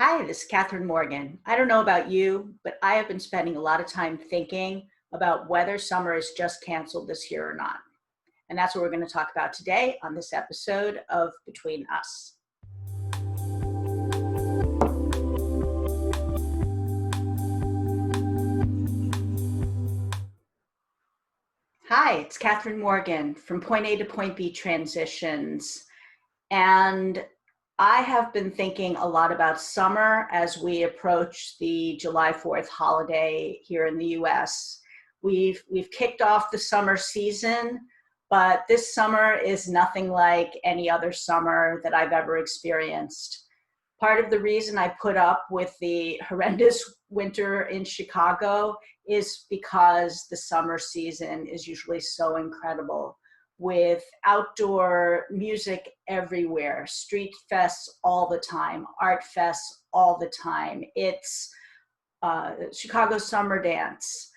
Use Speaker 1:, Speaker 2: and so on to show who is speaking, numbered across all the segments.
Speaker 1: Hi, this is Catherine Morgan. I don't know about you, but I have been spending a lot of time thinking about whether summer is just canceled this year or not. And that's what we're going to talk about today on this episode of Between Us. Hi, it's Catherine Morgan from Point A to Point B Transitions. And I have been thinking a lot about summer as we approach the July 4th holiday here in the US. We've kicked off the summer season, but this summer is nothing like any other summer that I've ever experienced. Part of the reason I put up with the horrendous winter in Chicago is because the summer season is usually so incredible, with outdoor music everywhere, street fests all the time, art fests all the time. It's Chicago Summer Dance.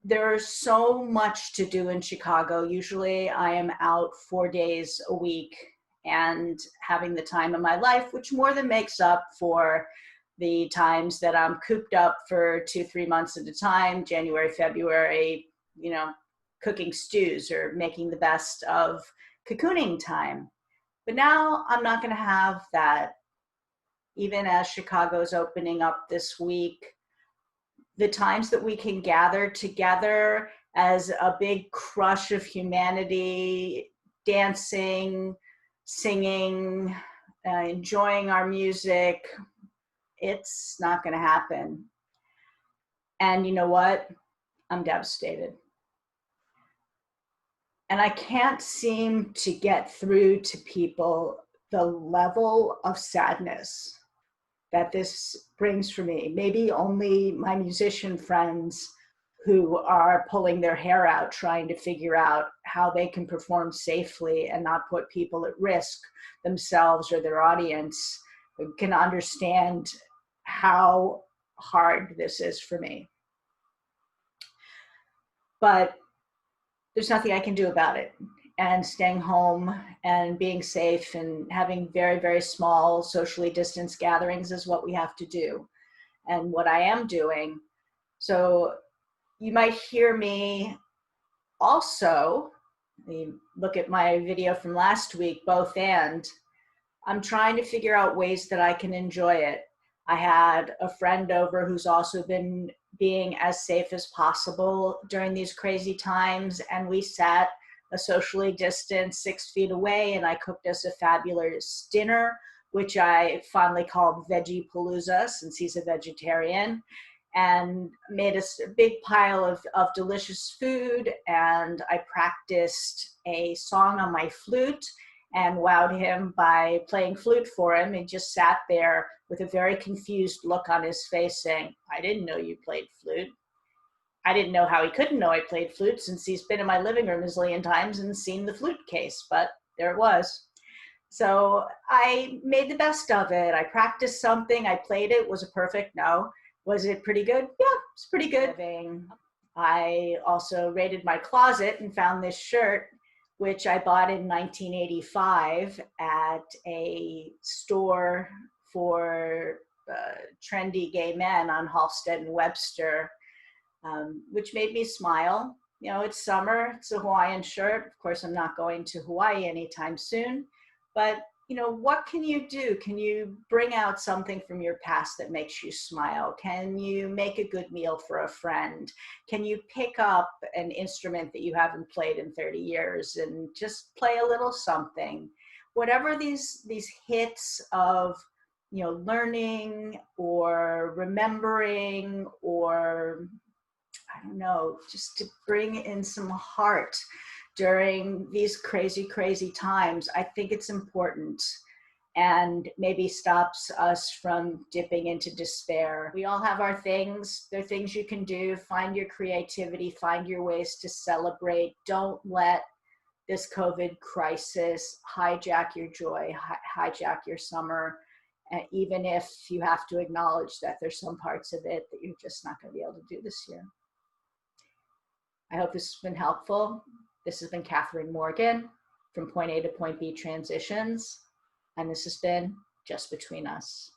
Speaker 1: There's so much to do in Chicago. Usually I am out 4 days a week and having the time of my life, which more than makes up for the times that I'm cooped up for 2-3 months at a time, January, February, cooking stews or making the best of cocooning time. But now I'm not going to have that. Even as Chicago's opening up this week, the times that we can gather together as a big crush of humanity, dancing, singing, enjoying our music, it's not going to happen. And you know what? I'm devastated. And I can't seem to get through to people the level of sadness that this brings for me. Maybe only my musician friends who are pulling their hair out trying to figure out how they can perform safely and not put people at risk, themselves or their audience, can understand how hard this is for me. But there's nothing I can do about it. And staying home and being safe and having very, very small socially distanced gatherings is what we have to do and what I am doing. So you might hear me also, look at my video from last week, both and. I'm trying to figure out ways that I can enjoy it. I had a friend over who's also been being as safe as possible during these crazy times, and we sat a socially distanced 6 feet away, and I cooked us a fabulous dinner, which I fondly called Veggie Palooza since he's a vegetarian, and made us a big pile of delicious food. And I practiced a song on my flute and wowed him by playing flute for him. He just sat there with a very confused look on his face saying, "I didn't know you played flute." I didn't know how he couldn't know I played flute since he's been in my living room a zillion times and seen the flute case, but there it was. So I made the best of it. I practiced something, I played it. Was it perfect? No. Was it pretty good? Yeah, it's pretty good. I also raided my closet and found this shirt, which I bought in 1985 at a store for trendy gay men on Halsted and Webster. Which made me smile. It's summer, it's a Hawaiian shirt. Of course, I'm not going to Hawaii anytime soon, but what can you do? Can you bring out something from your past that makes you smile? Can you make a good meal for a friend? Can you pick up an instrument that you haven't played in 30 years and just play a little something? Whatever these hits of learning or remembering, or I don't know, just to bring in some heart during these crazy, crazy times, I think it's important, and maybe stops us from dipping into despair. We all have our things. There are things you can do. Find your creativity, find your ways to celebrate. Don't let this COVID crisis hijack your joy, hijack your summer. Even if you have to acknowledge that there's some parts of it that you're just not going to be able to do this year. I hope this has been helpful. This has been Catherine Morgan from Point A to Point B Transitions, and this has been Just Between Us.